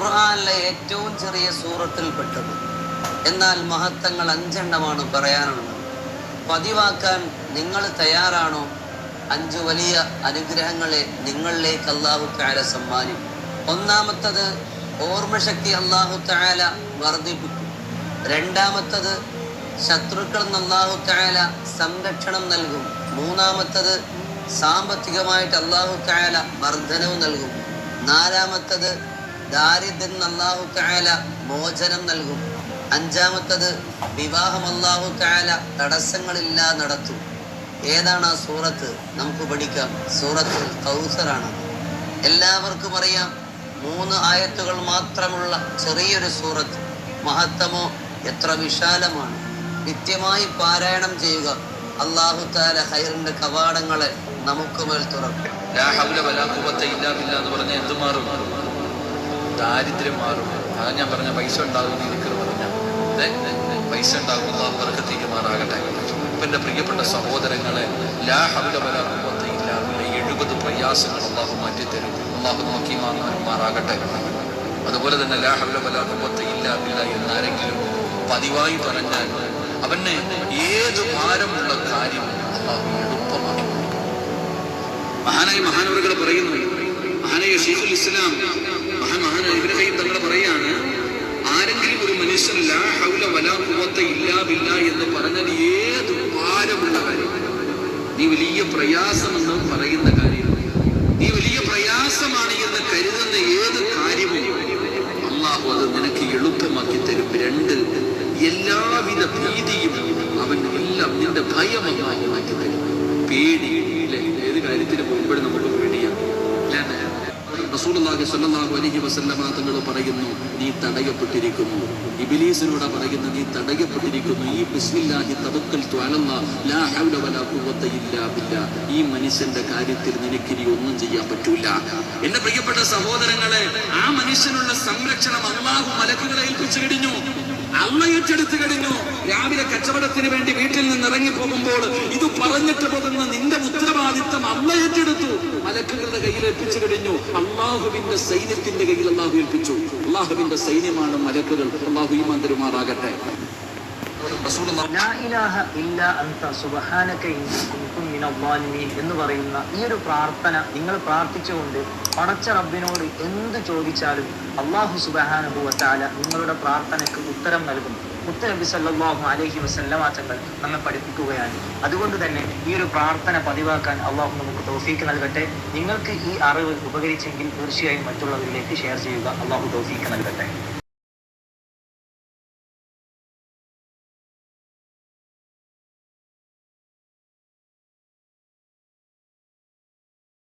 ഖുർആനിലെ ഏറ്റവും ചെറിയ സൂറത്തിൽപ്പെട്ടത്. എന്നാൽ മഹത്വങ്ങൾ 5 പറയാനുള്ളത്. പതിവാക്കാൻ നിങ്ങൾ തയ്യാറാണോ? 5 വലിയ അനുഗ്രഹങ്ങളെ നിങ്ങളിലേക്ക് അല്ലാഹു തആല സമ്മാനിക്കും. ഒന്നാമത്തത്, ഓർമ്മശക്തി അല്ലാഹു തആല വർദ്ധിപ്പിക്കും. രണ്ടാമത്തത്, ശത്രുക്കളിൽ നിന്ന് അല്ലാഹു തആല സംരക്ഷണം നൽകും. മൂന്നാമത്തത്, സാമ്പത്തികമായിട്ട് അല്ലാഹു തആല വർധനവ് നൽകും. നാലാമത്തത്, ദാരിദ്ര്യം നിന്ന് അല്ലാഹു തആല മോചനം നൽകും. അഞ്ചാമത്തത്, വിവാഹം അല്ലാഹു തആല തടസ്സങ്ങളില്ലാതെ നടത്തും. ഏതാണ് ആ സൂറത്ത്? നമുക്ക് പഠിക്കാം. സൂറത്തുൽ കൗസറാണ്. എല്ലാവർക്കും അറിയാം. 3 ആയത്തുകൾ മാത്രമുള്ള ചെറിയൊരു സൂറത്ത്. മഹത്വമോ എത്ര വിശാലമാണ്! നിത്യമായി പാരായണം ചെയ്യുക. അല്ലാഹു തആല ഖൈറിന്റെ കവാടങ്ങളെ നമുക്ക് മേൽ തുറക്കും. ലാ ഹൗല വലാ ഖുവത ഇല്ലാ ബില്ലാ എന്ന് പറഞ്ഞാൽ എന്ത് മാറും? ദാരിദ്ര്യം മാറും. അതാ ഞാൻ പറഞ്ഞ പൈസ ഉണ്ടാകും. എനിക്ക് പറഞ്ഞ പൈസ ഉണ്ടാകും. അല്ലാഹു ബർക്കത്ത് മാറാകട്ടെ. ഇപ്പം എൻ്റെ പ്രിയപ്പെട്ട സഹോദരങ്ങളെ, ലാ ഹൗല വലാ ഖുവത ഇല്ലാ ബില്ലാ 70 പ്രയാസങ്ങൾ അല്ലാഹു മാറ്റിത്തരും. അല്ലാഹു നോക്കി മാറാകട്ടെ. അതുപോലെ തന്നെ ലാ ഹൗല വലാ ഖുവത ഇല്ലാ ബില്ലാ എന്നാരെങ്കിലും പതിവായി പറഞ്ഞാൽ അവന് ഏത് ഭാരമുള്ള കാര്യം അല്ലാഹു എളുപ്പമാക്കി. മഹാനവറുകൾ പറയുന്നു, മഹാനായ ശൈഖുൽ ഇസ്ലാം മഹാനായ ഇബ്നു ഖയ്യിം തങ്ങൾ പറയാണ്, ആരെങ്കിലും ഒരു മനുഷ്യൻ ലാ ഹൗല വലാ ഖുവത ഇല്ലാ ബില്ലാ എന്ന് പറഞ്ഞാൽ ഏത് ഭാരമുള്ള കാര്യം, നീ വലിയ പ്രയാസമെന്ന് പറയുന്ന കാര്യം, നീ വലിയ പ്രയാസമാണ് എന്ന് കരുതുന്ന ഏത് കാര്യവും അല്ലാഹു അത് നിനക്ക് എളുപ്പമാക്കി തരും. 2, എല്ലാവിധ ഭീതിയും അവൻ എല്ലാം നിന്റെ ഭയം അല്ലാഹു മാറ്റി തരും. പേടി ഏത് കാര്യത്തിന് പോകുമ്പോഴും നമുക്ക് പേടിയാണ്. റസൂലുള്ളാഹി സ്വല്ലല്ലാഹു അലൈഹി വസല്ലമ തങ്ങൾ പറയുന്നു, നീ തടയപ്പെട്ടിരിക്കുന്നു. ഇബ്ലീസിനോട് പറയുന്നു, നീ തടയപ്പെട്ടിരിക്കുന്നു. ഈ ബിസ്മില്ലാഹി തവക്കൽതു അലല്ലാഹ് ലാ ഹൗല വലാ ഖുവത ഇല്ലാ ബില്ലാ, ഈ മനുഷ്യന്റെ കാര്യത്തിൽ നിനക്കിനി ഒന്നും ചെയ്യാൻ പറ്റൂല. എന്റെ പ്രിയപ്പെട്ട സഹോദരങ്ങളെ, ആ മനുഷ്യനുള്ള സംരക്ഷണം അല്ലാഹു മലക്കുകളെ ഏൽപ്പിച്ചു കഴിഞ്ഞു. അള്ള ഏറ്റെടുത്തു കഴിഞ്ഞു. രാവിലെ കച്ചവടത്തിന് വേണ്ടി വീട്ടിൽ നിന്ന് ഇറങ്ങി പോകുമ്പോൾ ഇത് പറഞ്ഞിട്ട് പോകുന്ന നിന്റെ ഉത്തരവാദിത്തം അള്ള ഏറ്റെടുത്തു. മലക്കുകളുടെ കയ്യിൽ ഏൽപ്പിച്ചു കഴിഞ്ഞു. അള്ളാഹുവിന്റെ സൈന്യത്തിന്റെ കയ്യിൽ അള്ളാഹു ഏൽപ്പിച്ചു. അള്ളാഹുവിന്റെ സൈന്യമാണ് മലക്കുകൾ. അള്ളാഹു ഈമാൻ തരുമാറാകട്ടെ. എന്ന് പറയുന്ന ഈ ഒരു പ്രാർത്ഥന നിങ്ങൾ പ്രാർത്ഥിച്ചുകൊണ്ട് പടച്ച റബ്ബിനോട് എന്ത് ചോദിച്ചാലും അല്ലാഹു സുബ്ഹാനഹു വ തആല നിങ്ങളുടെ പ്രാർത്ഥനയ്ക്ക് ഉത്തരം നൽകും. മുത്തനബി സല്ലല്ലാഹു അലൈഹി വസല്ലമ തങ്ങൾ നമ്മെ പഠിപ്പിക്കുകയാണ്. അതുകൊണ്ട് തന്നെ ഈ ഒരു പ്രാർത്ഥന പതിവാക്കാൻ അല്ലാഹു നമുക്ക് തൗഫീക്ക് നൽകട്ടെ. നിങ്ങൾക്ക് ഈ അറിവ് ഉപകരിച്ചെങ്കിൽ തീർച്ചയായും മറ്റുള്ളവരിലേക്ക് ഷെയർ ചെയ്യുക. അല്ലാഹു തൗഫീക്ക് നൽകട്ടെ.